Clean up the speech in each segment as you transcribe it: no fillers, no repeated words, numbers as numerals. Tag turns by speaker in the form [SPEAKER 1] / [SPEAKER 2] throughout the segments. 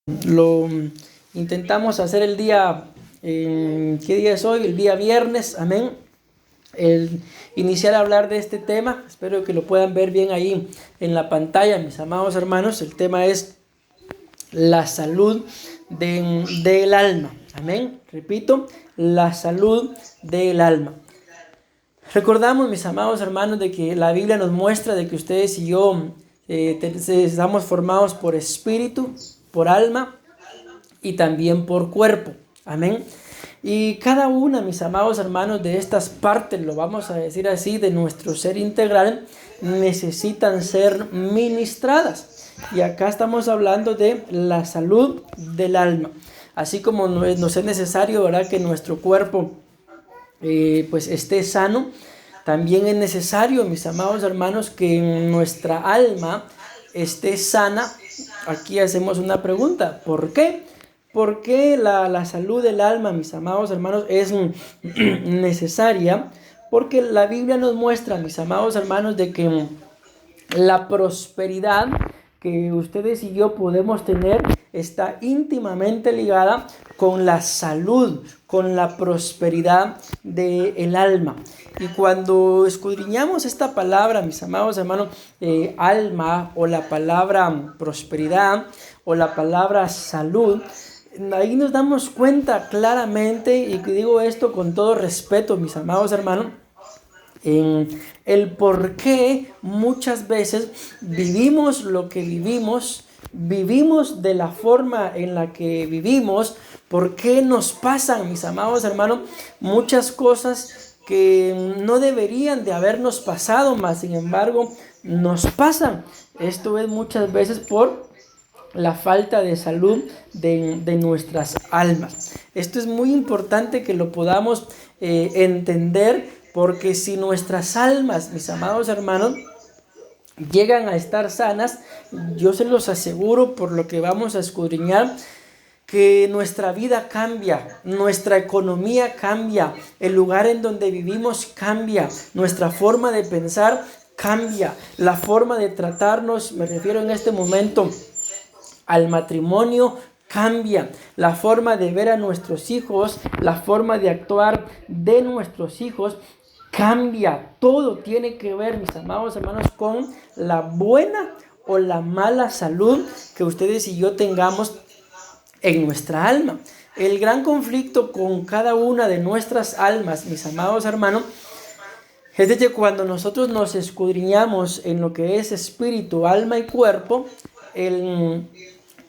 [SPEAKER 1] Lo intentamos hacer el día, ¿qué día es hoy? El día viernes, amén. Iniciar a hablar de este tema, espero que lo puedan ver bien ahí en la pantalla, mis amados hermanos. El tema es la salud del alma, amén. Repito, la salud del alma. Recordamos, mis amados hermanos, de que la Biblia nos muestra de que ustedes y yo estamos formados por espíritu, por alma y también por cuerpo. Amén. Y cada una, mis amados hermanos, de estas partes, lo vamos a decir así, de nuestro ser integral, necesitan ser ministradas. Y acá estamos hablando de la salud del alma. Así como nos es necesario, ¿verdad?, que nuestro cuerpo pues esté sano, también es necesario, mis amados hermanos, que nuestra alma esté sana. Aquí hacemos una pregunta: ¿por qué? ¿Por qué la salud del alma, mis amados hermanos, es necesaria? Porque la Biblia nos muestra, mis amados hermanos, de que la prosperidad que ustedes y yo podemos tener está íntimamente ligada con la salud, con la prosperidad del alma. Y cuando escudriñamos esta palabra, mis amados hermanos, alma, o la palabra prosperidad, o la palabra salud, ahí nos damos cuenta claramente, y digo esto con todo respeto, mis amados hermanos, en el por qué muchas veces vivimos lo que vivimos de la forma en la que vivimos. ¿Por qué nos pasan, mis amados hermanos, muchas cosas que no deberían de habernos pasado, mas sin embargo nos pasan? Esto es muchas veces por la falta de salud de nuestras almas. Esto es muy importante que lo podamos entender, porque si nuestras almas, mis amados hermanos, llegan a estar sanas, yo se los aseguro, por lo que vamos a escudriñar, que nuestra vida cambia, nuestra economía cambia, el lugar en donde vivimos cambia, nuestra forma de pensar cambia, la forma de tratarnos, me refiero en este momento al matrimonio, cambia, la forma de ver a nuestros hijos, la forma de actuar de nuestros hijos cambia. Todo tiene que ver, mis amados hermanos, con la buena o la mala salud que ustedes y yo tengamos en nuestra alma. El gran conflicto con cada una de nuestras almas, mis amados hermanos, es de que cuando nosotros nos escudriñamos en lo que es espíritu, alma y cuerpo, el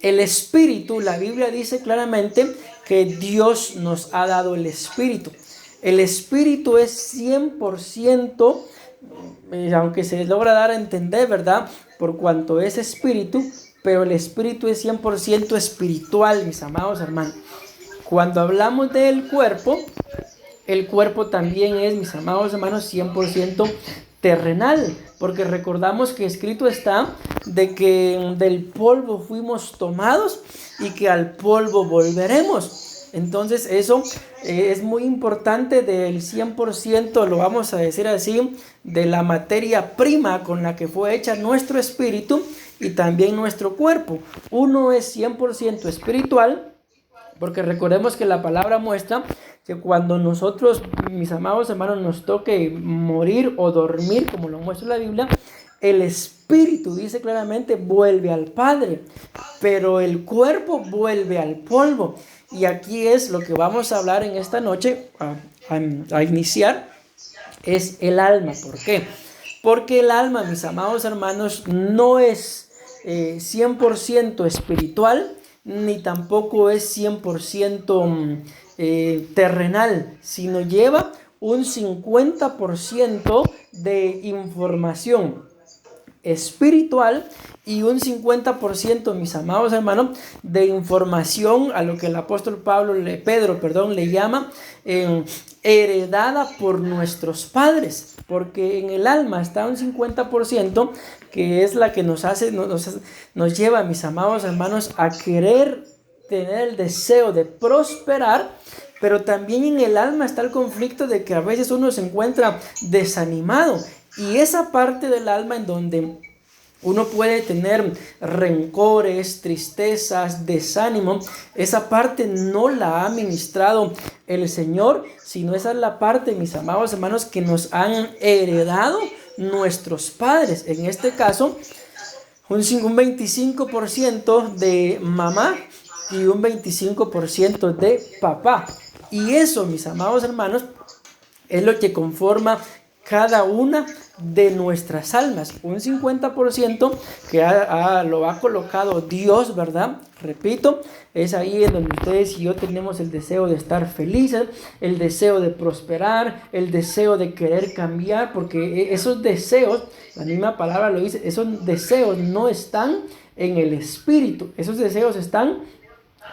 [SPEAKER 1] espíritu, la Biblia dice claramente que Dios nos ha dado el espíritu. El espíritu es 100%, aunque se logra dar a entender, ¿verdad?, por cuanto es espíritu, pero el espíritu es 100% espiritual, mis amados hermanos. Cuando hablamos del cuerpo, el cuerpo también es, mis amados hermanos, 100% terrenal, porque recordamos que escrito está de que del polvo fuimos tomados y que al polvo volveremos. Entonces eso es muy importante. Del 100%, lo vamos a decir así, de la materia prima con la que fue hecha nuestro espíritu y también nuestro cuerpo. Uno es 100% espiritual, porque recordemos que la palabra muestra que cuando nosotros, mis amados hermanos, nos toque morir o dormir, como lo muestra la Biblia, el espíritu, dice claramente, vuelve al Padre, pero el cuerpo vuelve al polvo. Y aquí es lo que vamos a hablar en esta noche, a iniciar, es el alma. ¿Por qué? Porque el alma, mis amados hermanos, no es 100% espiritual, ni tampoco es 100% terrenal, sino lleva un 50% de información espiritual y un 50%, mis amados hermanos, de información a lo que el apóstol Pedro le llama heredada por nuestros padres, porque en el alma está un 50% que es la que nos lleva, mis amados hermanos, a querer tener el deseo de prosperar. Pero también en el alma está el conflicto de que a veces uno se encuentra desanimado, y esa parte del alma en donde Uno puede tener rencores, tristezas, desánimo. Esa parte no la ha ministrado el Señor, sino esa es la parte, mis amados hermanos, que nos han heredado nuestros padres. En este caso, un 25% de mamá y un 25% de papá. Y eso, mis amados hermanos, es lo que conforma cada una de nuestras almas. Un 50% que lo ha colocado Dios, ¿verdad? Repito, es ahí en donde ustedes y yo tenemos el deseo de estar felices, el deseo de prosperar, el deseo de querer cambiar, porque esos deseos, la misma palabra lo dice, esos deseos no están en el espíritu, esos deseos están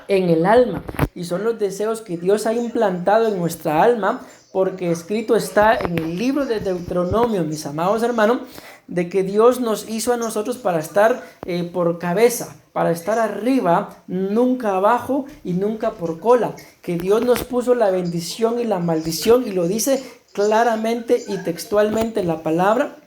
[SPEAKER 1] en el alma, y son los deseos que Dios ha implantado en nuestra alma, porque escrito está en el libro de Deuteronomio, mis amados hermanos, de que Dios nos hizo a nosotros para estar por cabeza, para estar arriba, nunca abajo y nunca por cola, que Dios nos puso la bendición y la maldición, y lo dice claramente y textualmente en la palabra,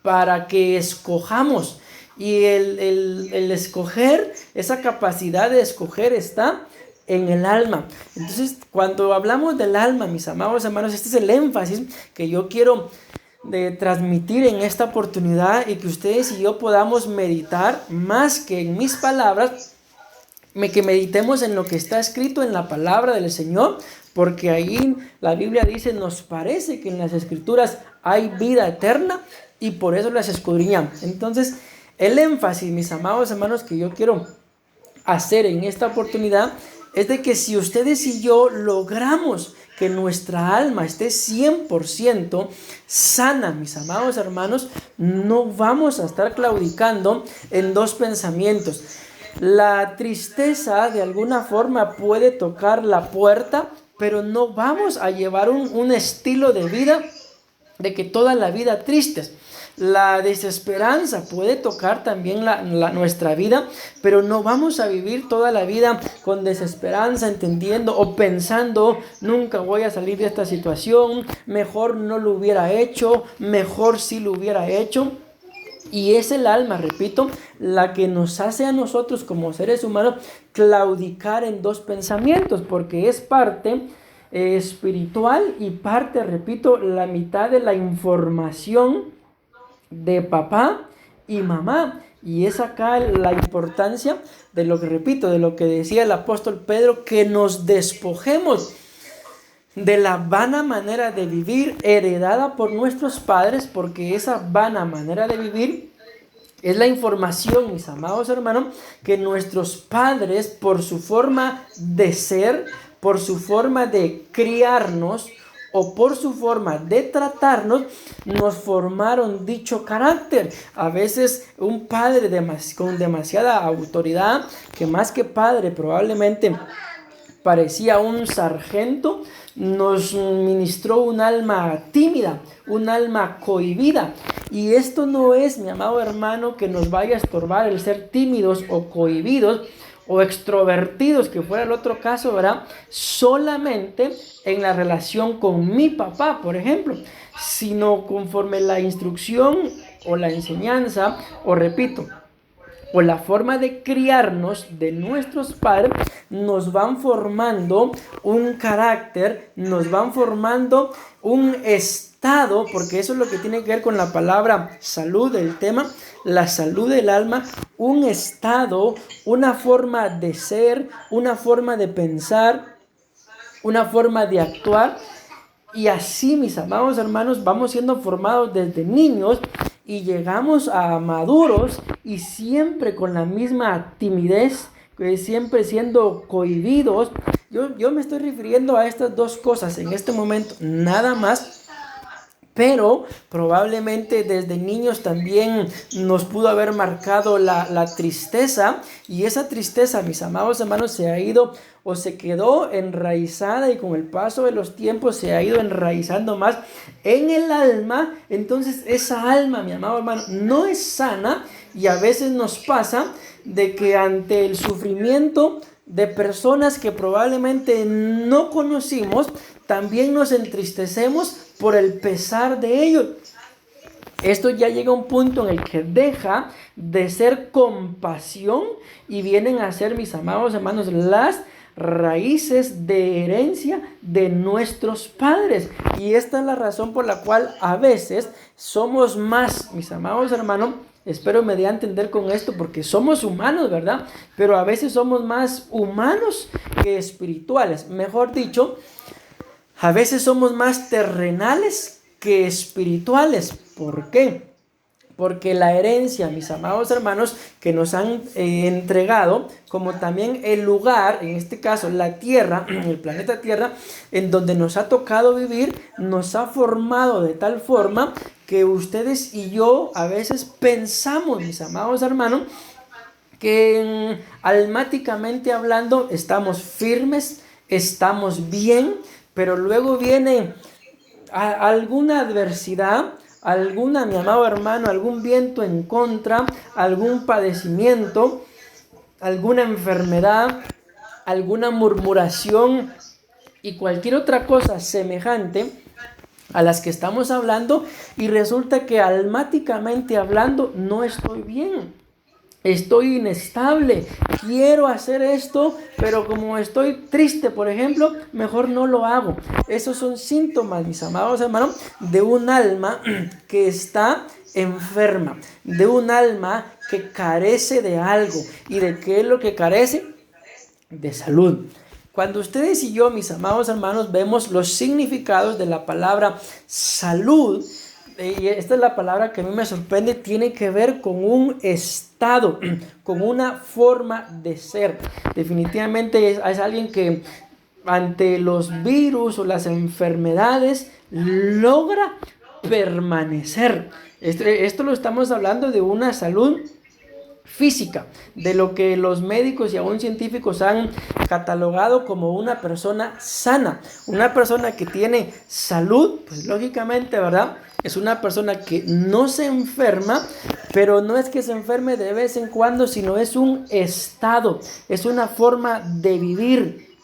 [SPEAKER 1] para que escojamos. Y el escoger, esa capacidad de escoger está en el alma. Entonces, cuando hablamos del alma, mis amados hermanos, este es el énfasis que yo quiero transmitir en esta oportunidad, y que ustedes y yo podamos meditar más que en mis palabras, que meditemos en lo que está escrito en la palabra del Señor, porque ahí la Biblia dice, nos parece que en las escrituras hay vida eterna y por eso las escudriñamos. Entonces, el énfasis, mis amados hermanos, que yo quiero hacer en esta oportunidad es de que si ustedes y yo logramos que nuestra alma esté 100% sana, mis amados hermanos, no vamos a estar claudicando en dos pensamientos. La tristeza de alguna forma puede tocar la puerta, pero no vamos a llevar un estilo de vida de que toda la vida tristes. La desesperanza puede tocar también nuestra vida, pero no vamos a vivir toda la vida con desesperanza, entendiendo o pensando, nunca voy a salir de esta situación, mejor no lo hubiera hecho, mejor sí lo hubiera hecho. Y es el alma, repito, la que nos hace a nosotros como seres humanos claudicar en dos pensamientos, porque es parte espiritual y parte, repito, la mitad de la información de papá y mamá. Y es acá la importancia de lo que, repito, de lo que decía el apóstol Pedro, que nos despojemos de la vana manera de vivir heredada por nuestros padres, porque esa vana manera de vivir es la información, mis amados hermanos, que nuestros padres, por su forma de ser, por su forma de criarnos o por su forma de tratarnos, nos formaron dicho carácter. A veces un padre con demasiada autoridad, que más que padre probablemente parecía un sargento, nos ministró un alma tímida, un alma cohibida. Y esto no es, mi amado hermano, que nos vaya a estorbar el ser tímidos o cohibidos o extrovertidos, que fuera el otro caso, ¿verdad? Solamente en la relación con mi papá, por ejemplo, sino conforme la instrucción o la enseñanza, o repito, o la forma de criarnos de nuestros padres, nos van formando un carácter, nos van formando un estado, porque eso es lo que tiene que ver con la palabra salud, el tema, la salud del alma, un estado, una forma de ser, una forma de pensar, una forma de actuar. Y así, mis amados hermanos, vamos siendo formados desde niños y llegamos a maduros, y siempre con la misma timidez, siempre siendo cohibidos. Yo me estoy refiriendo a estas dos cosas en este momento, nada más. Pero probablemente desde niños también nos pudo haber marcado la tristeza, y esa tristeza, mis amados hermanos, se ha ido o se quedó enraizada, y con el paso de los tiempos se ha ido enraizando más en el alma. Entonces esa alma, mi amado hermano, no es sana, y a veces nos pasa de que ante el sufrimiento de personas que probablemente no conocimos, también nos entristecemos por el pesar de ellos. esto ya llega a un punto en el que deja de ser compasión y vienen a ser, mis amados hermanos, las raíces de herencia de nuestros padres. Y esta es la razón por la cual a veces somos más, mis amados hermanos, espero me dé a entender con esto, porque somos humanos, ¿verdad? Pero a veces somos más humanos que espirituales. Mejor dicho, a veces somos más terrenales que espirituales. ¿Por qué? Porque la herencia, mis amados hermanos, que nos han entregado, como también el lugar, en este caso la tierra, el planeta Tierra, en donde nos ha tocado vivir, nos ha formado de tal forma que ustedes y yo a veces pensamos, mis amados hermanos, que almáticamente hablando estamos firmes, estamos bien, pero luego viene alguna adversidad, mi amado hermano, algún viento en contra, algún padecimiento, alguna enfermedad, alguna murmuración y cualquier otra cosa semejante a las que estamos hablando, y resulta que almáticamente hablando no estoy bien. Estoy inestable, quiero hacer esto, pero como estoy triste, por ejemplo, mejor no lo hago. Esos son síntomas, mis amados hermanos, de un alma que está enferma, de un alma que carece de algo. ¿Y de qué es lo que carece? De salud. Cuando ustedes y yo, mis amados hermanos, vemos los significados de la palabra salud, y esta es la palabra que a mí me sorprende, tiene que ver con un estado, con una forma de ser. Definitivamente es alguien que ante los virus o las enfermedades logra permanecer. Esto lo estamos hablando de una salud física, de lo que los médicos y aún científicos han catalogado como una persona sana. Una persona que tiene salud, pues lógicamente, ¿verdad? Es una persona que no se enferma, pero no es que se enferme de vez en cuando, sino es un estado, es una forma de vivir.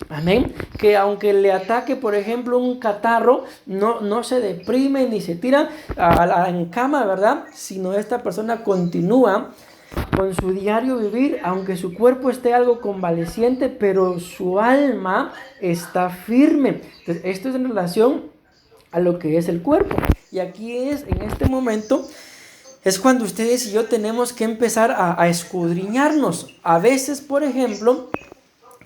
[SPEAKER 1] Amén. Que aunque le ataque, por ejemplo, un catarro, no se deprime ni se tira en cama, ¿verdad? Sino esta persona continúa con su diario vivir, aunque su cuerpo esté algo convaleciente, pero su alma está firme. Entonces, esto es en relación a lo que es el cuerpo. Y aquí en este momento, es cuando ustedes y yo tenemos que empezar a escudriñarnos. A veces, por ejemplo,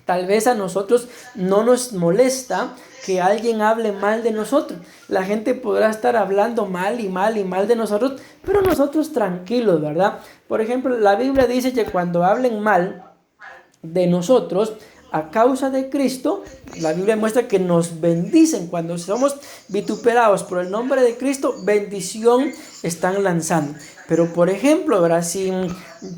[SPEAKER 1] tal vez a nosotros no nos molesta que alguien hable mal de nosotros. La gente podrá estar hablando mal y mal y mal de nosotros, pero nosotros tranquilos, ¿verdad? Por ejemplo, la Biblia dice que cuando hablen mal de nosotros, a causa de Cristo, la Biblia muestra que nos bendicen. Cuando somos vituperados por el nombre de Cristo, bendición están lanzando. Pero por ejemplo, ¿verdad? Si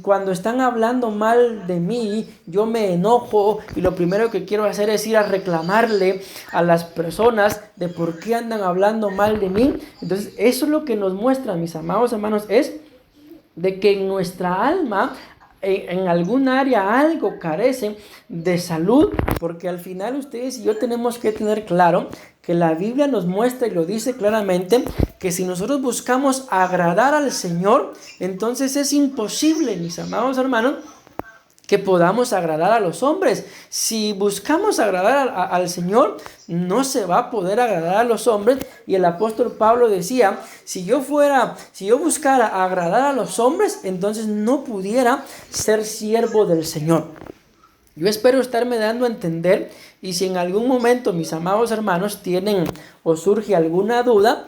[SPEAKER 1] cuando están hablando mal de mí, yo me enojo y lo primero que quiero hacer es ir a reclamarle a las personas de por qué andan hablando mal de mí. Entonces eso es lo que nos muestra, mis amados hermanos, es de que en nuestra alma, en algún área algo carece de salud, porque al final ustedes y yo tenemos que tener claro que la Biblia nos muestra y lo dice claramente, que si nosotros buscamos agradar al Señor, entonces es imposible, mis amados hermanos, que podamos agradar a los hombres. Si buscamos agradar al Señor, no se va a poder agradar a los hombres. Y el apóstol Pablo decía, si yo buscara agradar a los hombres, entonces no pudiera ser siervo del Señor. Yo espero estarme dando a entender, y si en algún momento, mis amados hermanos, tienen o surge alguna duda,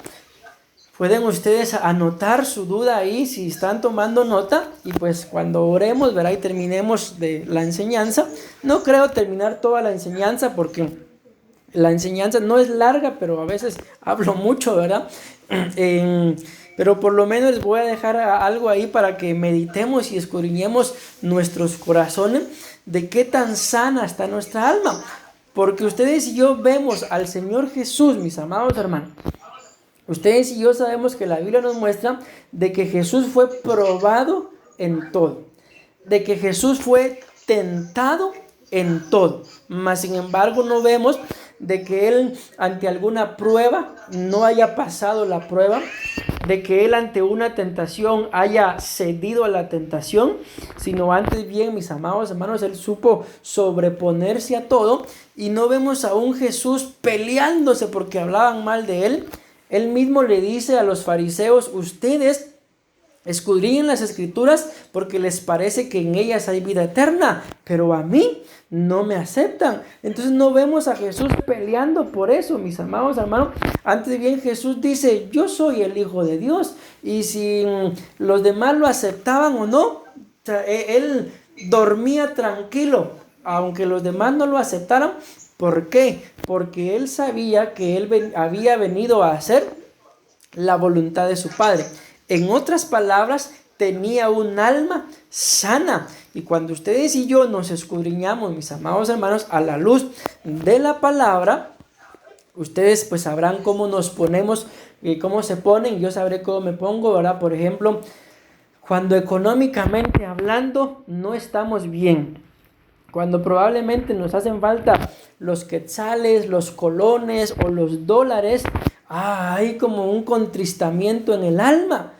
[SPEAKER 1] pueden ustedes anotar su duda ahí si están tomando nota, y pues cuando oremos, ¿verdad? Y terminemos de la enseñanza. No creo terminar toda la enseñanza porque la enseñanza no es larga, pero a veces hablo mucho, ¿verdad? Pero por lo menos les voy a dejar algo ahí para que meditemos y escudriñemos nuestros corazones de qué tan sana está nuestra alma. Porque ustedes y yo vemos al Señor Jesús, mis amados hermanos. Ustedes y yo sabemos que la Biblia nos muestra de que Jesús fue probado en todo, de que Jesús fue tentado en todo, mas sin embargo no vemos de que Él ante alguna prueba no haya pasado la prueba, de que él ante una tentación haya cedido a la tentación, sino antes bien, mis amados hermanos, él supo sobreponerse a todo, y no vemos a un Jesús peleándose porque hablaban mal de él. Él mismo le dice a los fariseos: ustedes escudriñan las escrituras porque les parece que en ellas hay vida eterna, pero a mí no me aceptan. Entonces no vemos a Jesús peleando por eso, mis amados hermanos. Antes bien, Jesús dice: yo soy el Hijo de Dios. Y si los demás lo aceptaban o no, él dormía tranquilo, aunque los demás no lo aceptaran. ¿Por qué? Porque él sabía que él había venido a hacer la voluntad de su Padre. En otras palabras, tenía un alma sana. Y cuando ustedes y yo nos escudriñamos, mis amados hermanos, a la luz de la palabra, ustedes pues sabrán cómo nos ponemos, cómo se ponen. Yo sabré cómo me pongo, ¿verdad? Por ejemplo, cuando económicamente hablando no estamos bien, cuando probablemente nos hacen falta los quetzales, los colones o los dólares, hay como un contristamiento en el alma.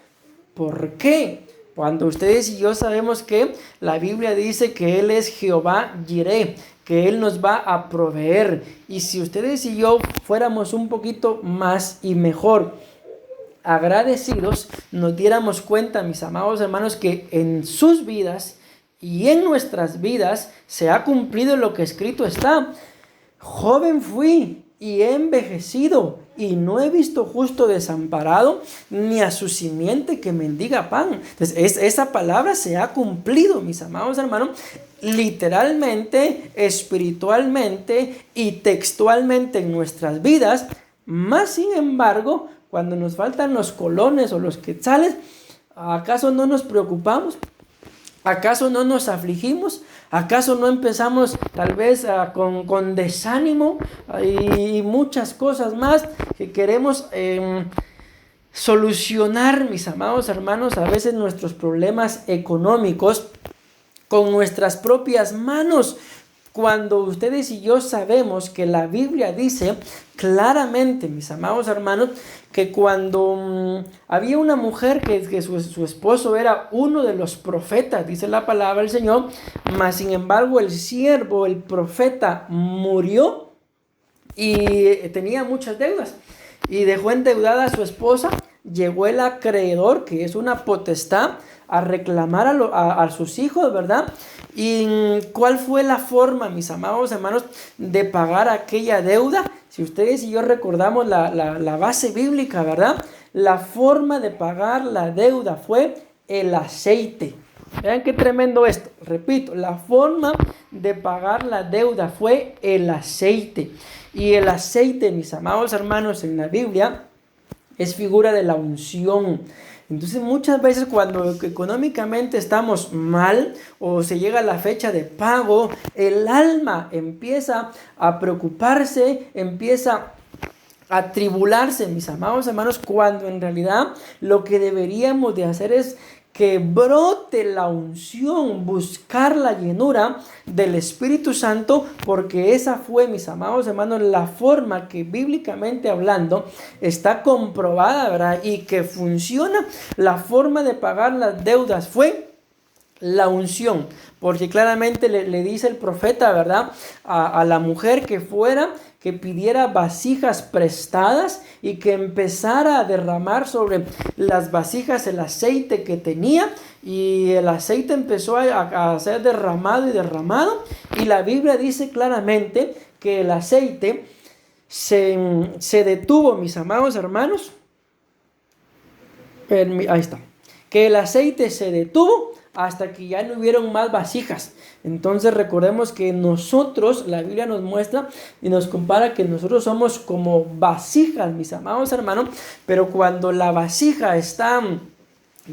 [SPEAKER 1] ¿Por qué? Cuando ustedes y yo sabemos que la Biblia dice que Él es Jehová Jireh, que Él nos va a proveer. Y si ustedes y yo fuéramos un poquito más y mejor agradecidos, nos diéramos cuenta, mis amados hermanos, que en sus vidas y en nuestras vidas se ha cumplido lo que escrito está: joven fui y he envejecido, y no he visto justo desamparado, ni a su simiente que mendiga pan. Entonces, esa palabra se ha cumplido, mis amados hermanos, literalmente, espiritualmente y textualmente en nuestras vidas. Más sin embargo, cuando nos faltan los colones o los quetzales, ¿acaso no nos preocupamos? ¿Acaso no nos afligimos? ¿Acaso no empezamos tal vez con desánimo y muchas cosas más que queremos solucionar, mis amados hermanos, a veces nuestros problemas económicos con nuestras propias manos? Cuando ustedes y yo sabemos que la Biblia dice claramente, mis amados hermanos, que cuando había una mujer que su esposo era uno de los profetas, dice la palabra del Señor, mas sin embargo el siervo, el profeta, murió y tenía muchas deudas y dejó endeudada a su esposa. Llegó el acreedor, que es una potestad, a reclamar a sus hijos, ¿verdad? ¿Y cuál fue la forma, mis amados hermanos, de pagar aquella deuda? Si ustedes y yo recordamos la base bíblica, ¿verdad? La forma de pagar la deuda fue el aceite. Vean qué tremendo esto. Repito, la forma de pagar la deuda fue el aceite. Y el aceite, mis amados hermanos, en la Biblia es figura de la unción. Entonces muchas veces cuando económicamente estamos mal o se llega a la fecha de pago, el alma empieza a preocuparse, empieza a tribularse, mis amados hermanos, cuando en realidad lo que deberíamos de hacer es que brote la unción, buscar la llenura del Espíritu Santo, porque esa fue, mis amados hermanos, la forma que bíblicamente hablando está comprobada, ¿verdad? Y que funciona. La forma de pagar las deudas fue la unción, porque claramente le dice el profeta, ¿verdad? A la mujer que fuera, que pidiera vasijas prestadas y que empezara a derramar sobre las vasijas el aceite que tenía, y el aceite empezó a ser derramado y derramado, y la Biblia dice claramente que el aceite se detuvo, mis amados hermanos. Ahí está, que el aceite se detuvo hasta que ya no hubieron más vasijas. Entonces recordemos que nosotros, la Biblia nos muestra y nos compara que nosotros somos como vasijas, mis amados hermanos, pero cuando la vasija está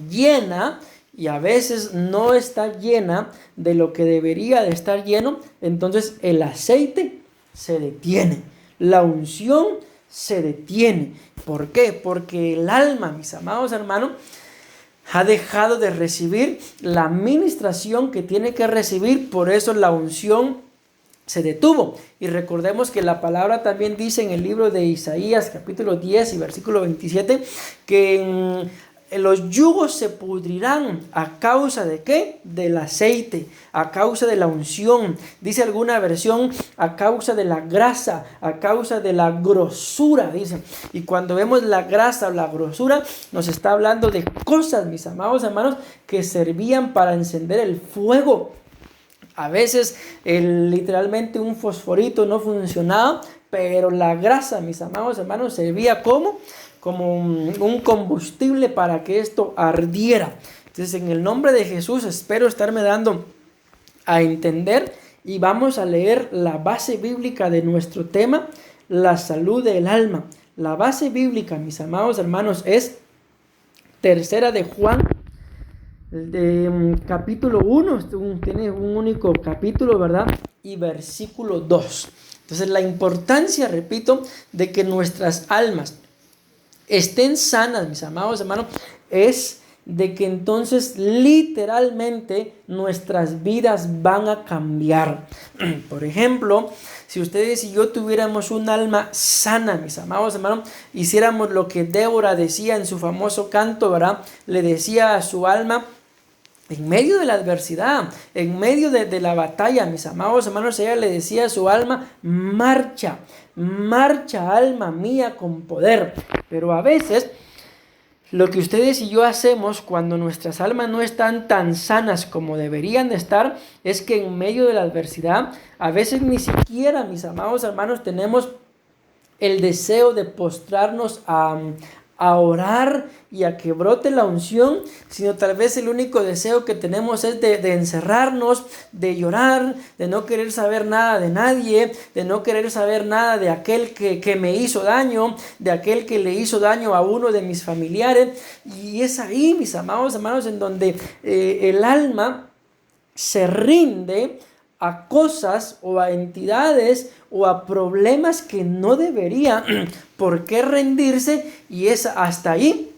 [SPEAKER 1] llena y a veces no está llena de lo que debería de estar lleno, entonces el aceite se detiene, la unción se detiene. ¿Por qué? Porque el alma, mis amados hermanos, ha dejado de recibir la ministración que tiene que recibir. Por eso la unción se detuvo. Y recordemos que la palabra también dice en el libro de Isaías, capítulo 10 y versículo 27, que los yugos se pudrirán a causa de ¿qué? Del aceite, a causa de la unción. Dice alguna versión, a causa de la grasa, a causa de la grosura, dice. Y cuando vemos la grasa o la grosura, nos está hablando de cosas, mis amados hermanos, que servían para encender el fuego. A veces literalmente un fosforito no funcionaba, pero la grasa, mis amados hermanos, servía como un combustible para que esto ardiera. Entonces, en el nombre de Jesús, espero estarme dando a entender, y vamos a leer la base bíblica de nuestro tema, la salud del alma. La base bíblica, mis amados hermanos, es Tercera de Juan, capítulo 1, tiene un único capítulo, ¿verdad? Y versículo 2. Entonces, la importancia, repito, de que nuestras almas estén sanas, mis amados hermanos, es de que entonces literalmente nuestras vidas van a cambiar. Por ejemplo, si ustedes y yo tuviéramos un alma sana, mis amados hermanos, hiciéramos lo que Débora decía en su famoso canto, ¿verdad? Le decía a su alma, en medio de la adversidad, en medio de la batalla, mis amados hermanos, ella le decía a su alma, marcha, marcha alma mía con poder. Pero a veces, lo que ustedes y yo hacemos cuando nuestras almas no están tan sanas como deberían de estar, es que en medio de la adversidad, a veces ni siquiera, mis amados hermanos, tenemos el deseo de postrarnos a orar y a que brote la unción, sino tal vez el único deseo que tenemos es de encerrarnos, de llorar, de no querer saber nada de nadie, de no querer saber nada de aquel que me hizo daño, de aquel que le hizo daño a uno de mis familiares. Y es ahí, mis amados hermanos, en donde el alma se rinde a cosas o a entidades o a problemas que no debería por qué rendirse, y es hasta ahí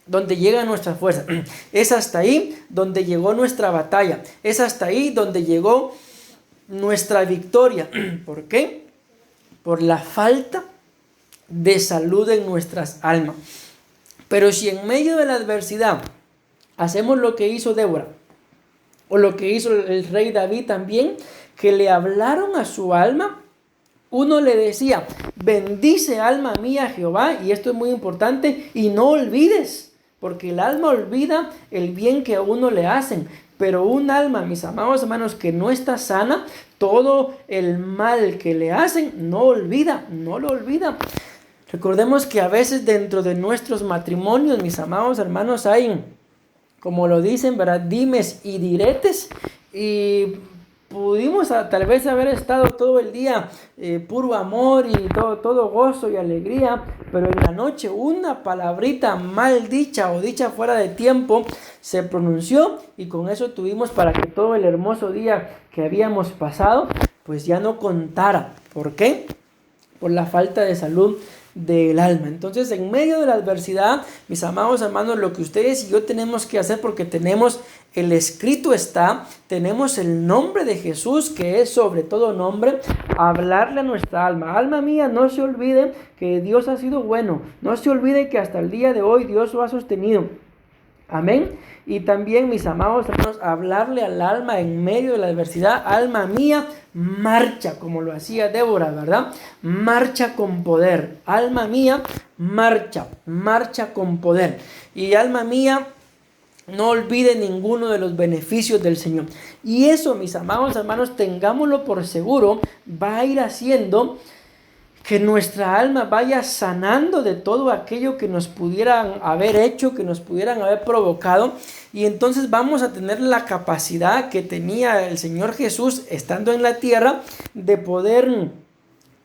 [SPEAKER 1] donde llega nuestra fuerza, es hasta ahí donde llegó nuestra batalla, es hasta ahí donde llegó nuestra victoria. ¿Por qué? Por la falta de salud en nuestras almas. Pero si en medio de la adversidad hacemos lo que hizo Débora, o lo que hizo el rey David también, que le hablaron a su alma, uno le decía, bendice alma mía a Jehová, y esto es muy importante, y no olvides, porque el alma olvida el bien que a uno le hacen, pero un alma, mis amados hermanos, que no está sana, todo el mal que le hacen, no lo olvida. Recordemos que a veces dentro de nuestros matrimonios, mis amados hermanos, hay, como lo dicen, ¿verdad?, dimes y diretes, y pudimos tal vez haber estado todo el día puro amor y todo gozo y alegría, pero en la noche una palabrita mal dicha o dicha fuera de tiempo se pronunció, y con eso tuvimos para que todo el hermoso día que habíamos pasado pues ya no contara. ¿Por qué? Por la falta de salud del alma. Entonces, en medio de la adversidad, mis amados hermanos, lo que ustedes y yo tenemos que hacer, porque tenemos el escrito tenemos el nombre de Jesús, que es sobre todo nombre, hablarle a nuestra alma. Alma mía, no se olvide que Dios ha sido bueno, no se olvide que hasta el día de hoy Dios lo ha sostenido. Amén. Y también, mis amados hermanos, hablarle al alma en medio de la adversidad. Alma mía, marcha, como lo hacía Débora, ¿verdad? Marcha con poder. Alma mía, marcha con poder. Y alma mía, no olvide ninguno de los beneficios del Señor. Y eso, mis amados hermanos, tengámoslo por seguro, va a ir haciendo que nuestra alma vaya sanando de todo aquello que nos pudieran haber hecho, que nos pudieran haber provocado. Y entonces vamos a tener la capacidad que tenía el Señor Jesús estando en la tierra, de poder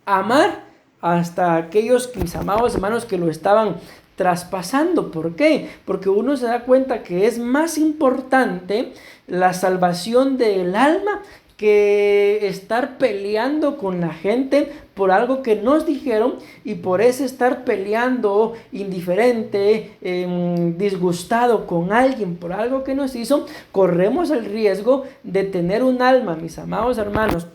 [SPEAKER 1] amar hasta aquellos, mis amados hermanos, que lo estaban traspasando. ¿Por qué? Porque uno se da cuenta que es más importante la salvación del alma que estar peleando con la gente por algo que nos dijeron, y por ese estar peleando indiferente, disgustado con alguien por algo que nos hizo, corremos el riesgo de tener un alma, mis amados hermanos,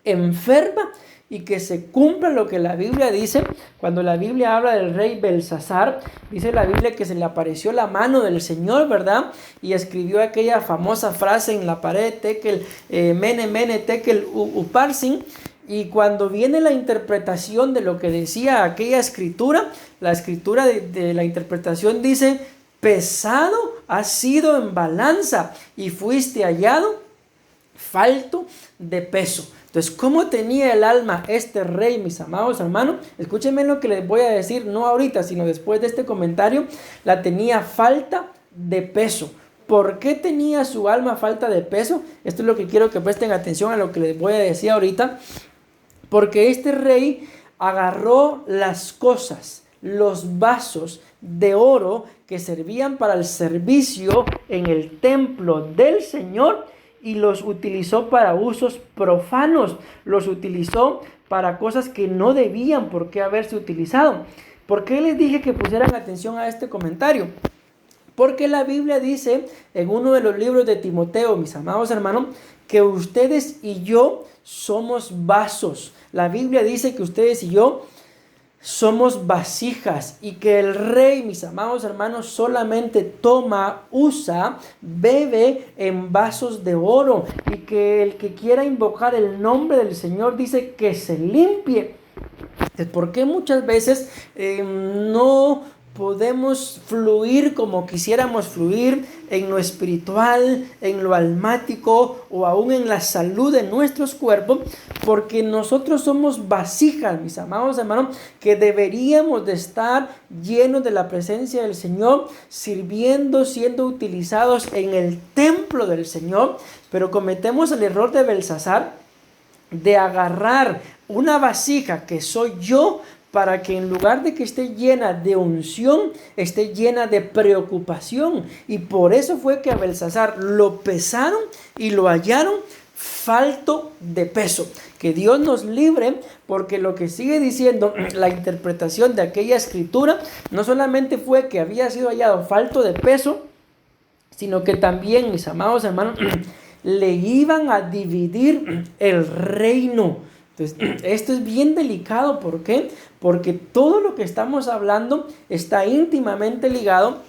[SPEAKER 1] enferma y que se cumpla lo que la Biblia dice. Cuando la Biblia habla del rey Belsasar, dice la Biblia que se le apareció la mano del Señor, ¿verdad? Y escribió aquella famosa frase en la pared, Tekel, Mene, Mene, Tekel, Uparsin. Y cuando viene la interpretación de lo que decía aquella escritura, la escritura de la interpretación dice: pesado has sido en balanza y fuiste hallado falto de peso. Entonces, ¿cómo tenía el alma este rey, mis amados hermanos? Escúchenme lo que les voy a decir, no ahorita, sino después de este comentario. La tenía falta de peso. ¿Por qué tenía su alma falta de peso? Esto es lo que quiero que presten atención a lo que les voy a decir ahorita. Porque este rey agarró las cosas, los vasos de oro que servían para el servicio en el templo del Señor, y los utilizó para usos profanos, los utilizó para cosas que no debían por qué haberse utilizado. ¿Por qué les dije que pusieran atención a este comentario? Porque la Biblia dice en uno de los libros de Timoteo, mis amados hermanos, que ustedes y yo somos vasos. La Biblia dice que ustedes y yo somos vasijas, y que el rey, mis amados hermanos, solamente toma, usa, bebe en vasos de oro, y que el que quiera invocar el nombre del Señor dice que se limpie. ¿Por qué muchas veces no podemos fluir como quisiéramos fluir en lo espiritual, en lo almático o aún en la salud de nuestros cuerpos? Porque nosotros somos vasijas, mis amados hermanos, que deberíamos de estar llenos de la presencia del Señor, sirviendo, siendo utilizados en el templo del Señor. Pero cometemos el error de Belsasar, de agarrar una vasija que soy yo, para que en lugar de que esté llena de unción, esté llena de preocupación. Y por eso fue que a Belsasar lo pesaron y lo hallaron falto de peso. Que Dios nos libre, porque lo que sigue diciendo la interpretación de aquella escritura, no solamente fue que había sido hallado falto de peso, sino que también, mis amados hermanos, le iban a dividir el reino. Entonces, esto es bien delicado. ¿Por qué? Porque todo lo que estamos hablando está íntimamente ligado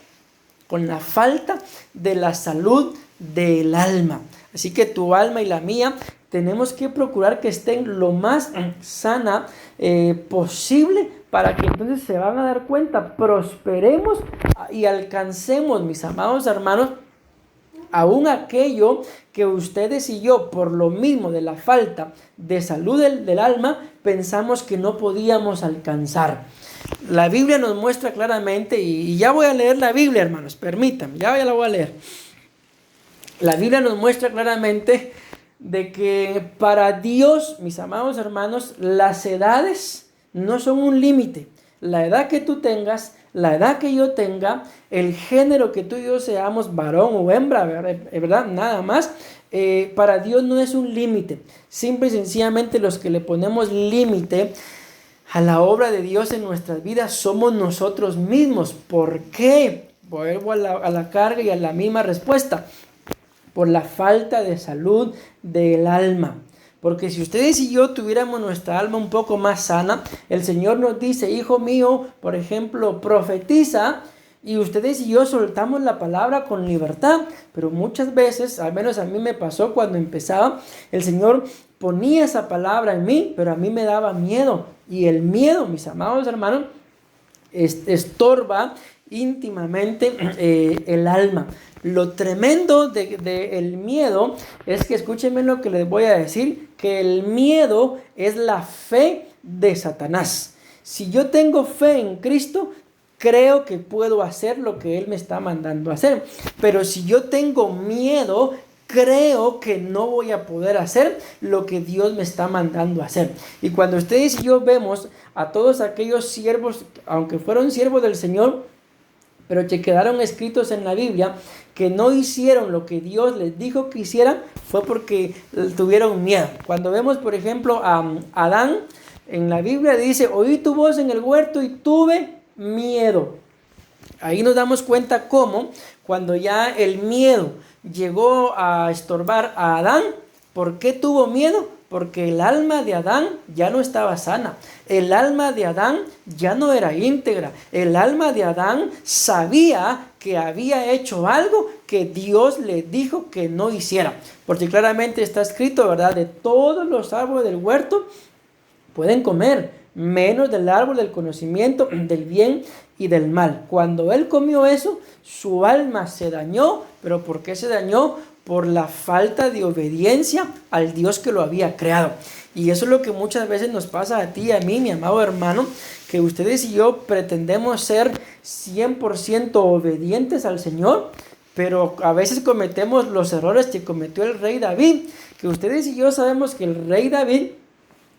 [SPEAKER 1] con la falta de la salud del alma. Así que tu alma y la mía tenemos que procurar que estén lo más sana posible, para que entonces se van a dar cuenta, prosperemos y alcancemos, mis amados hermanos, aún aquello que ustedes y yo, por lo mismo de la falta de salud del alma, pensamos que no podíamos alcanzar. La Biblia nos muestra claramente, y ya voy a leer la Biblia, hermanos, permítanme, ya la voy a leer. La Biblia nos muestra claramente de que para Dios, mis amados hermanos, las edades no son un límite. La edad que tú tengas, la edad que yo tenga, el género que tú y yo seamos, varón o hembra, ¿verdad? Nada más. Para Dios no es un límite. Simple y sencillamente los que le ponemos límite a la obra de Dios en nuestras vidas somos nosotros mismos. ¿Por qué? Vuelvo a la carga y a la misma respuesta. Por la falta de salud del alma. Porque si ustedes y yo tuviéramos nuestra alma un poco más sana, el Señor nos dice: hijo mío, por ejemplo, profetiza, y ustedes y yo soltamos la palabra con libertad. Pero muchas veces, al menos a mí me pasó cuando empezaba, el Señor ponía esa palabra en mí, pero a mí me daba miedo. Y el miedo, mis amados hermanos, estorba íntimamente el alma. Lo tremendo del miedo es que, escúchenme lo que les voy a decir, que el miedo es la fe de Satanás. Si yo tengo fe en Cristo, creo que puedo hacer lo que Él me está mandando a hacer. Pero si yo tengo miedo, creo que no voy a poder hacer lo que Dios me está mandando a hacer. Y cuando ustedes y yo vemos a todos aquellos siervos, aunque fueron siervos del Señor, pero que quedaron escritos en la Biblia, que no hicieron lo que Dios les dijo que hicieran, fue porque tuvieron miedo. Cuando vemos, por ejemplo, a Adán, en la Biblia dice: oí tu voz en el huerto y tuve miedo. Ahí nos damos cuenta cómo, cuando ya el miedo llegó a estorbar a Adán, ¿por qué tuvo miedo? Porque el alma de Adán ya no estaba sana. El alma de Adán ya no era íntegra. El alma de Adán sabía que había hecho algo que Dios le dijo que no hiciera. Porque claramente está escrito, ¿verdad? De todos los árboles del huerto pueden comer, menos del árbol del conocimiento del bien y del mal. Cuando él comió eso, su alma se dañó. ¿Pero por qué se dañó? Por la falta de obediencia al Dios que lo había creado. Y eso es lo que muchas veces nos pasa a ti y a mí, mi amado hermano, que ustedes y yo pretendemos ser 100% obedientes al Señor, pero a veces cometemos los errores que cometió el rey David, que ustedes y yo sabemos que el rey David,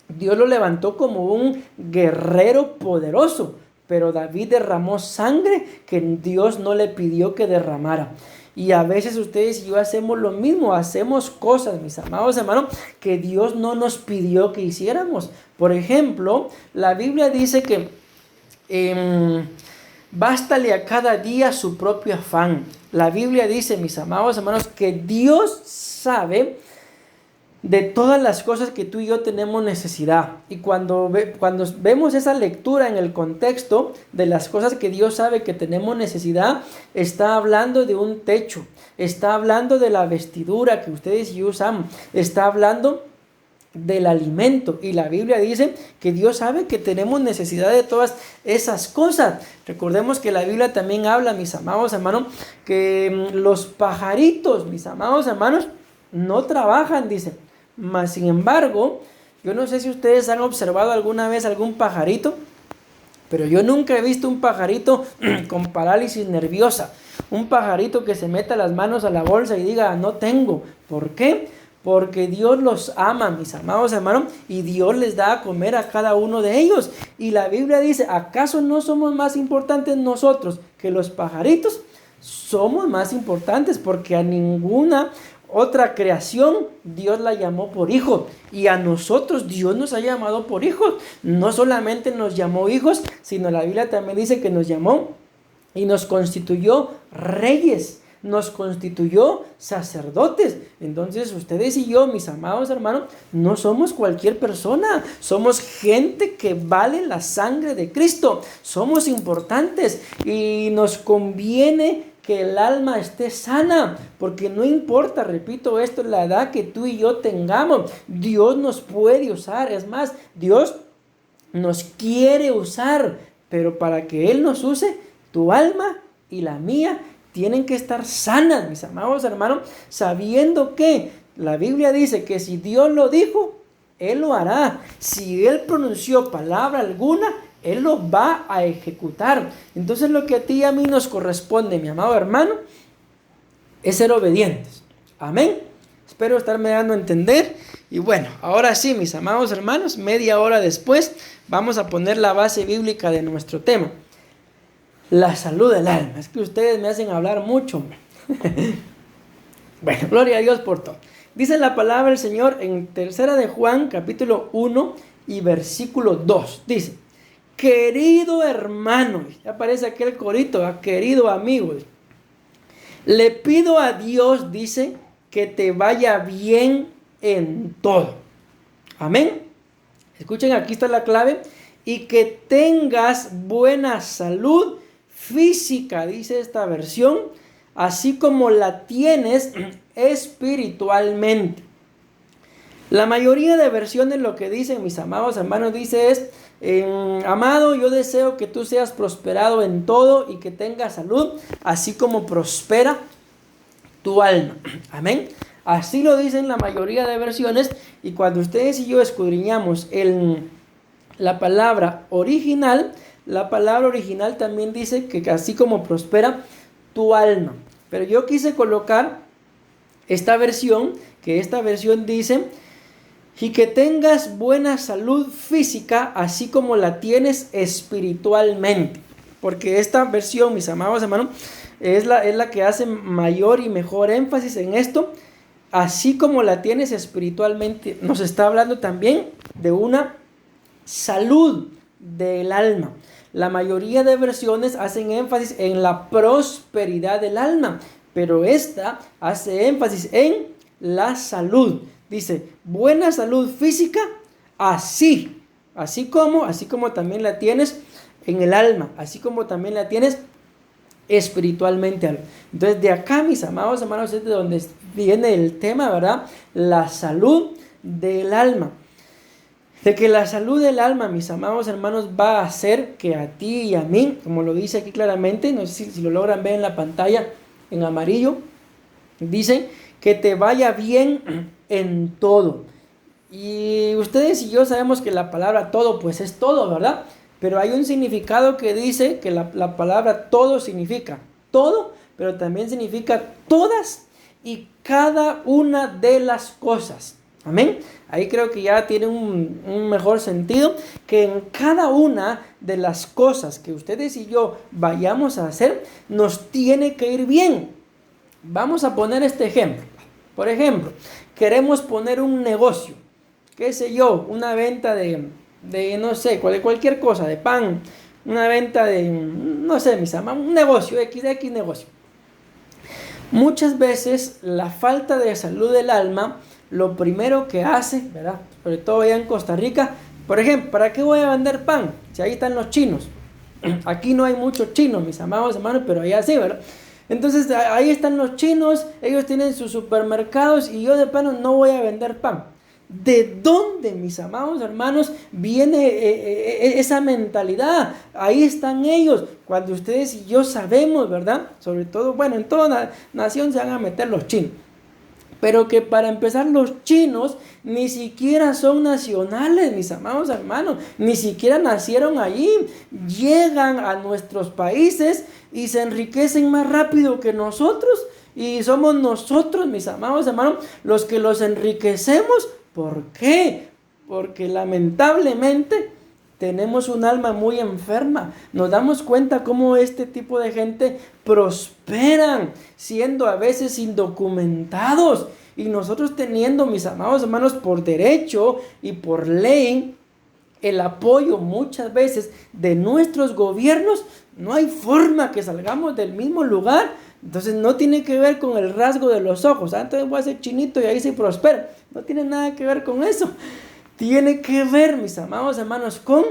[SPEAKER 1] Dios lo levantó como un guerrero poderoso, pero David derramó sangre que Dios no le pidió que derramara. Y a veces ustedes y yo hacemos lo mismo, hacemos cosas, mis amados hermanos, que Dios no nos pidió que hiciéramos. Por ejemplo, la Biblia dice que bástale a cada día su propio afán. La Biblia dice, mis amados hermanos, que Dios sabe de todas las cosas que tú y yo tenemos necesidad. Y cuando vemos esa lectura en el contexto de las cosas que Dios sabe que tenemos necesidad, está hablando de un techo, está hablando de la vestidura que ustedes y yo usamos, está hablando del alimento. Y la Biblia dice que Dios sabe que tenemos necesidad de todas esas cosas. Recordemos que la Biblia también habla, mis amados hermanos, que los pajaritos, mis amados hermanos, no trabajan, dice. Mas sin embargo, yo no sé si ustedes han observado alguna vez algún pajarito, pero yo nunca he visto un pajarito con parálisis nerviosa, un pajarito que se meta las manos a la bolsa y diga no tengo. ¿Por qué? Porque Dios los ama, mis amados hermanos, y Dios les da a comer a cada uno de ellos. Y la Biblia dice, ¿acaso no somos más importantes nosotros que los pajaritos? Somos más importantes, porque a ninguna otra creación Dios la llamó por hijo, y a nosotros Dios nos ha llamado por hijos. No solamente nos llamó hijos, sino la Biblia también dice que nos llamó y nos constituyó reyes, nos constituyó sacerdotes. Entonces ustedes y yo, mis amados hermanos, no somos cualquier persona, somos gente que vale la sangre de Cristo, somos importantes y nos conviene que el alma esté sana, porque no importa, repito esto, la edad que tú y yo tengamos, Dios nos puede usar. Es más, Dios nos quiere usar, pero para que Él nos use, tu alma y la mía tienen que estar sanas, mis amados hermanos, sabiendo que la Biblia dice que si Dios lo dijo, Él lo hará. Si Él pronunció palabra alguna, Él lo va a ejecutar. Entonces lo que a ti y a mí nos corresponde, mi amado hermano, es ser obedientes. Amén. Espero estarme dando a entender. Y bueno, ahora sí, mis amados hermanos, media hora después vamos a poner la base bíblica de nuestro tema. La salud del alma. Es que ustedes me hacen hablar mucho. Bueno, gloria a Dios por todo. Dice la palabra del Señor en 3 de Juan, capítulo 1 y versículo 2. Dice, querido hermano, ya aparece aquel corito, querido amigo, le pido a Dios, dice, que te vaya bien en todo. Amén. Escuchen, aquí está la clave. Y que tengas buena salud física, dice esta versión, así como la tienes espiritualmente. La mayoría de versiones lo que dicen, mis amados hermanos, dice es, amado, yo deseo que tú seas prosperado en todo y que tengas salud, así como prospera tu alma. Amén. Así lo dicen la mayoría de versiones, y cuando ustedes y yo escudriñamos la palabra original también dice que así como prospera tu alma. Pero yo quise colocar esta versión, que esta versión dice, y que tengas buena salud física, así como la tienes espiritualmente. Porque esta versión, mis amados hermanos, es la que hace mayor y mejor énfasis en esto. Así como la tienes espiritualmente, nos está hablando también de una salud del alma. La mayoría de versiones hacen énfasis en la prosperidad del alma, pero esta hace énfasis en la salud. Dice, buena salud física, así como también la tienes en el alma, así como también la tienes espiritualmente. Entonces, de acá, mis amados hermanos, es de donde viene el tema, ¿verdad? La salud del alma. De que la salud del alma, mis amados hermanos, va a hacer que a ti y a mí, como lo dice aquí claramente, no sé si lo logran ver en la pantalla en amarillo, dice que te vaya bien en todo. Y ustedes y yo sabemos que la palabra todo, pues es todo, ¿verdad? Pero hay un significado que dice que la palabra todo significa todo, pero también significa todas y cada una de las cosas. Amén. Ahí creo que ya tiene un mejor sentido, que en cada una de las cosas que ustedes y yo vayamos a hacer, nos tiene que ir bien. Vamos a poner este ejemplo. Por ejemplo, queremos poner un negocio, qué sé yo, una venta de no sé, cualquier cosa, de pan, una venta de, no sé, mis amados, un negocio, X negocio. Muchas veces la falta de salud del alma, lo primero que hace, ¿verdad? Sobre todo allá en Costa Rica, por ejemplo, ¿para qué voy a vender pan? Si ahí están los chinos. Aquí no hay muchos chinos, mis amados hermanos, pero allá sí, ¿verdad? Entonces ahí están los chinos, ellos tienen sus supermercados y yo de plano no voy a vender pan. ¿De dónde, mis amados hermanos, viene esa mentalidad? Ahí están ellos. Cuando ustedes y yo sabemos, ¿verdad? Sobre todo, bueno, en toda nación se van a meter los chinos. Pero que para empezar los chinos ni siquiera son nacionales, mis amados hermanos. Ni siquiera nacieron allí. Llegan a nuestros países y se enriquecen más rápido que nosotros. Y somos nosotros, mis amados hermanos, los que los enriquecemos. ¿Por qué? Porque lamentablemente tenemos un alma muy enferma. Nos damos cuenta cómo este tipo de gente prosperan, siendo a veces indocumentados. Y nosotros teniendo, mis amados hermanos, por derecho y por ley, el apoyo muchas veces de nuestros gobiernos, no hay forma que salgamos del mismo lugar. Entonces no tiene que ver con el rasgo de los ojos. Entonces voy a ser chinito y ahí se prospera. No tiene nada que ver con eso. Tiene que ver, mis amados hermanos, con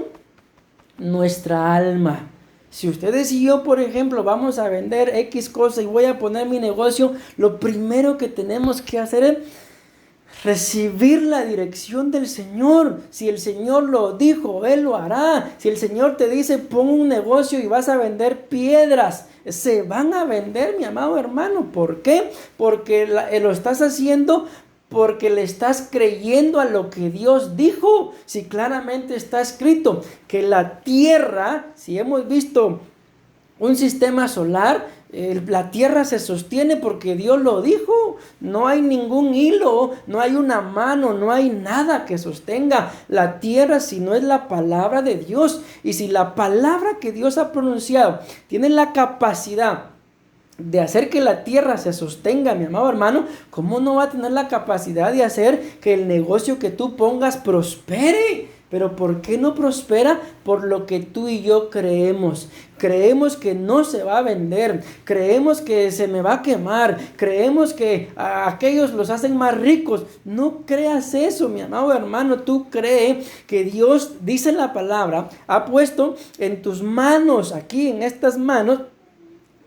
[SPEAKER 1] nuestra alma. Si ustedes y yo, por ejemplo, vamos a vender X cosa y voy a poner mi negocio, lo primero que tenemos que hacer es recibir la dirección del Señor. Si el Señor lo dijo, Él lo hará. Si el Señor te dice, pon un negocio y vas a vender piedras, se van a vender, mi amado hermano. ¿Por qué? Porque lo estás haciendo porque le estás creyendo a lo que Dios dijo. Si claramente está escrito que la tierra, si hemos visto un sistema solar, la tierra se sostiene porque Dios lo dijo. No hay ningún hilo, no hay una mano, no hay nada que sostenga la tierra si no es la palabra de Dios. Y si la palabra que Dios ha pronunciado tiene la capacidad de hacer que la tierra se sostenga, mi amado hermano, ¿cómo no va a tener la capacidad de hacer que el negocio que tú pongas prospere? Pero ¿por qué no prospera? Por lo que tú y yo creemos. Creemos que no se va a vender. Creemos que se me va a quemar. Creemos que a aquellos los hacen más ricos. No creas eso, mi amado hermano. Tú crees que Dios, dice la palabra, ha puesto en tus manos, aquí en estas manos,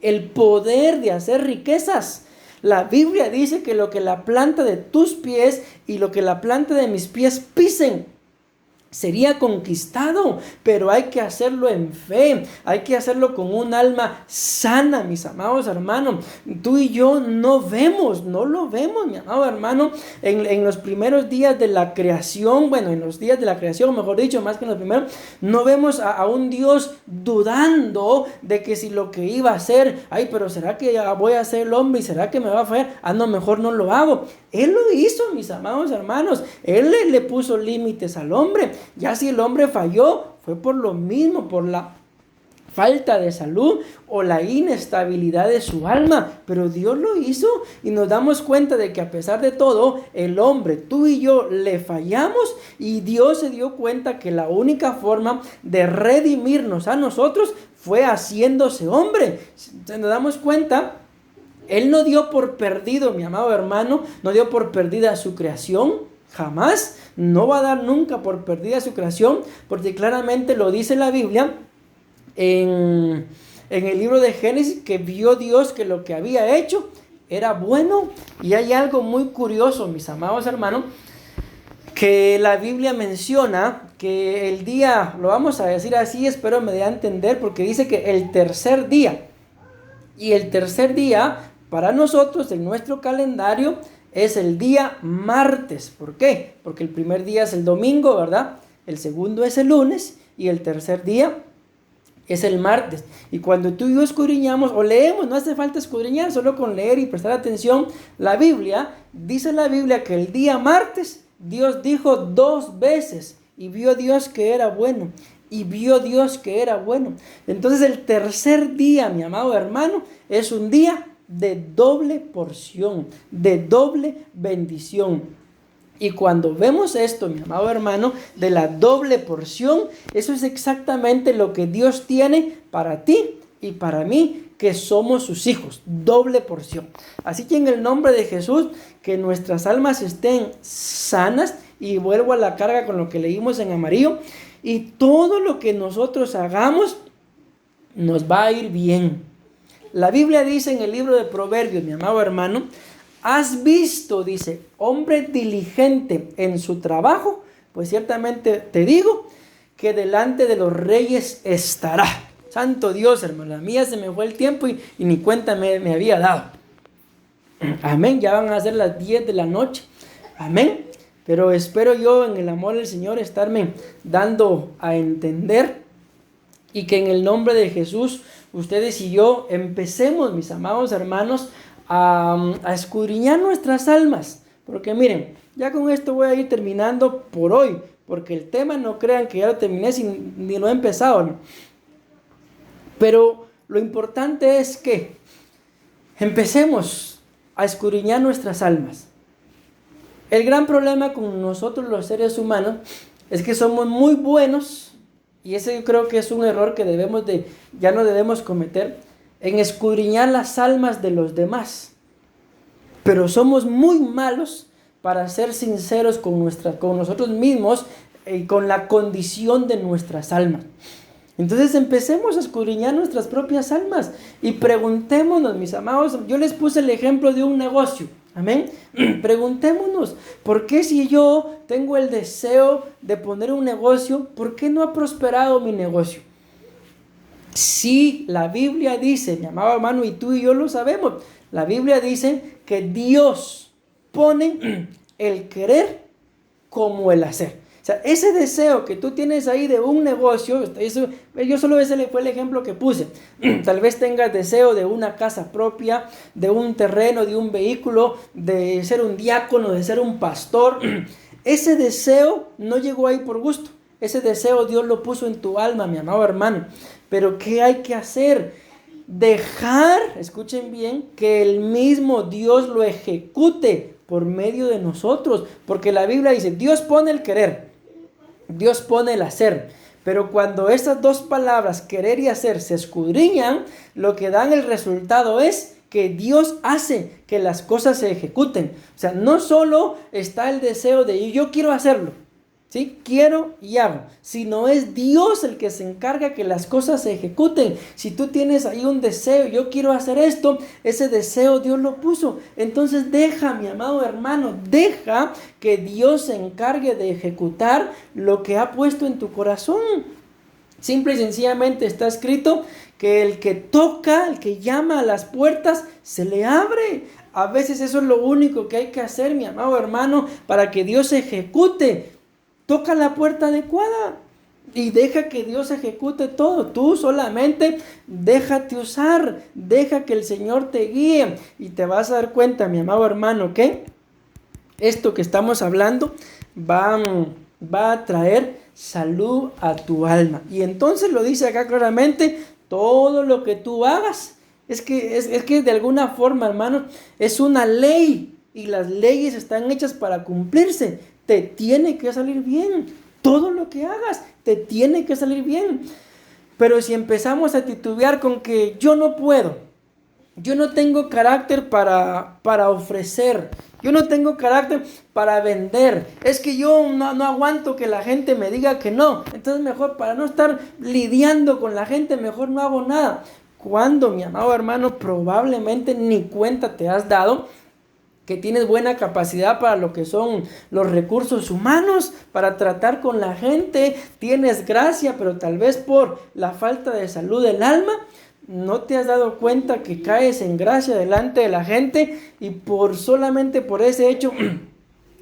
[SPEAKER 1] el poder de hacer riquezas. La Biblia dice que lo que la planta de tus pies y lo que la planta de mis pies pisen sería conquistado, pero hay que hacerlo en fe, hay que hacerlo con un alma sana, mis amados hermanos. Tú y yo no lo vemos, mi amado hermano, en los primeros días de la creación, en los días de la creación, mejor dicho, más que en los primeros, no vemos a un Dios dudando de que si lo que iba a hacer, pero ¿será que voy a ser el hombre y será que me va a fallar? No, mejor no lo hago. Él lo hizo, mis amados hermanos. Él le puso límites al hombre. Ya si el hombre falló, fue por lo mismo, por la falta de salud o la inestabilidad de su alma. Pero Dios lo hizo y nos damos cuenta de que a pesar de todo, el hombre, tú y yo, le fallamos y Dios se dio cuenta que la única forma de redimirnos a nosotros fue haciéndose hombre. Nos damos cuenta Él no dio por perdido, mi amado hermano, no dio por perdida su creación, jamás, no va a dar nunca por perdida su creación, porque claramente lo dice la Biblia en el libro de Génesis, que vio Dios que lo que había hecho era bueno. Y hay algo muy curioso, mis amados hermanos, que la Biblia menciona que el día, lo vamos a decir así, espero me dé a entender, porque dice que el tercer día, y el tercer día para nosotros en nuestro calendario es el día martes. ¿Por qué? Porque el primer día es el domingo, ¿verdad? El segundo es el lunes y el tercer día es el martes. Y cuando tú y yo escudriñamos o leemos, no hace falta escudriñar, solo con leer y prestar atención la Biblia, dice la Biblia que el día martes Dios dijo 2 veces y vio Dios que era bueno. Y vio Dios que era bueno. Entonces el tercer día, mi amado hermano, es un día de doble porción, de doble bendición. Y cuando vemos esto, mi amado hermano, de la doble porción, eso es exactamente lo que Dios tiene para ti y para mí, que somos sus hijos, doble porción. Así que en el nombre de Jesús, que nuestras almas estén sanas, y vuelvo a la carga con lo que leímos en amarillo, y todo lo que nosotros hagamos nos va a ir bien. La Biblia dice en el libro de Proverbios, mi amado hermano, has visto, dice, hombre diligente en su trabajo, pues ciertamente te digo que delante de los reyes estará. Santo Dios, hermano, la mía se me fue el tiempo y ni cuenta me había dado. Amén, ya van a ser las 10 de la noche. Amén. Pero espero yo en el amor del Señor estarme dando a entender, y que en el nombre de Jesús ustedes y yo empecemos, mis amados hermanos, a escudriñar nuestras almas. Porque miren, ya con esto voy a ir terminando por hoy, porque el tema no crean que ya lo terminé ni lo he empezado, ¿no? Pero lo importante es que empecemos a escudriñar nuestras almas. El gran problema con nosotros los seres humanos es que somos muy buenos, y ese yo creo que es un error que ya no debemos cometer, en escudriñar las almas de los demás. Pero somos muy malos para ser sinceros con nosotros mismos y con la condición de nuestras almas. Entonces empecemos a escudriñar nuestras propias almas y preguntémonos, mis amados, yo les puse el ejemplo de un negocio. Amén. Preguntémonos, ¿por qué si yo tengo el deseo de poner un negocio, por qué no ha prosperado mi negocio? Si la Biblia dice, mi amado hermano, y tú y yo lo sabemos, la Biblia dice que Dios pone el querer como el hacer. O sea, ese deseo que tú tienes ahí de un negocio, yo solo ese fue el ejemplo que puse. Tal vez tengas deseo de una casa propia, de un terreno, de un vehículo, de ser un diácono, de ser un pastor. Ese deseo no llegó ahí por gusto. Ese deseo Dios lo puso en tu alma, mi amado hermano. Pero ¿qué hay que hacer? Dejar, escuchen bien, que el mismo Dios lo ejecute por medio de nosotros. Porque la Biblia dice, Dios pone el querer, Dios pone el hacer. Pero cuando estas dos palabras, querer y hacer, se escudriñan, lo que dan el resultado es que Dios hace que las cosas se ejecuten. O sea, no solo está el deseo de yo quiero hacerlo, ¿sí? Quiero y hago. Sino es Dios el que se encarga que las cosas se ejecuten. Si tú tienes ahí un deseo, yo quiero hacer esto, ese deseo Dios lo puso. Entonces deja, mi amado hermano, deja que Dios se encargue de ejecutar lo que ha puesto en tu corazón. Simple y sencillamente está escrito que el que toca, el que llama a las puertas, se le abre. A veces eso es lo único que hay que hacer, mi amado hermano, para que Dios ejecute. Toca la puerta adecuada y deja que Dios ejecute todo. Tú solamente déjate usar, deja que el Señor te guíe y te vas a dar cuenta, mi amado hermano, que esto que estamos hablando va a traer salud a tu alma. Y entonces lo dice acá claramente, todo lo que tú hagas, es que de alguna forma, hermano, es una ley y las leyes están hechas para cumplirse. Te tiene que salir bien. Todo lo que hagas te tiene que salir bien. Pero si empezamos a titubear con que yo no puedo, yo no tengo carácter para ofrecer. Yo no tengo carácter para vender. Es que yo no aguanto que la gente me diga que no. Entonces mejor, para no estar lidiando con la gente, mejor no hago nada. Cuando, mi amado hermano, probablemente ni cuenta te has dado que tienes buena capacidad para lo que son los recursos humanos, para tratar con la gente, tienes gracia, pero tal vez por la falta de salud del alma, no te has dado cuenta que caes en gracia delante de la gente y solamente por ese hecho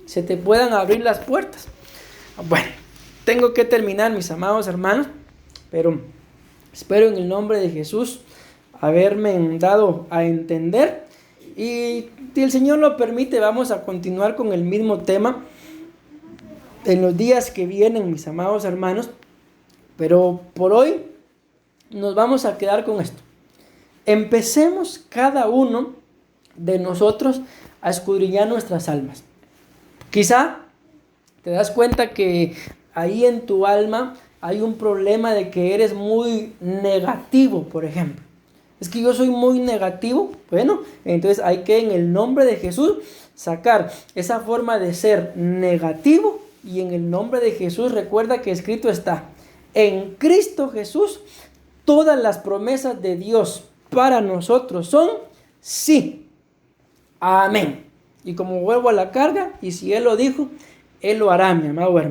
[SPEAKER 1] se te puedan abrir las puertas. Bueno, tengo que terminar, mis amados hermanos, pero espero en el nombre de Jesús haberme dado a entender. Y si el Señor lo permite, vamos a continuar con el mismo tema en los días que vienen, mis amados hermanos. Pero por hoy nos vamos a quedar con esto. Empecemos cada uno de nosotros a escudriñar nuestras almas. Quizá te das cuenta que ahí en tu alma hay un problema de que eres muy negativo, por ejemplo. Es que yo soy muy negativo. Bueno, entonces hay que en el nombre de Jesús sacar esa forma de ser negativo. Y en el nombre de Jesús recuerda que escrito está: en Cristo Jesús todas las promesas de Dios para nosotros son sí. Amén. Y como vuelvo a la carga, y si Él lo dijo, Él lo hará, mi amado hermano.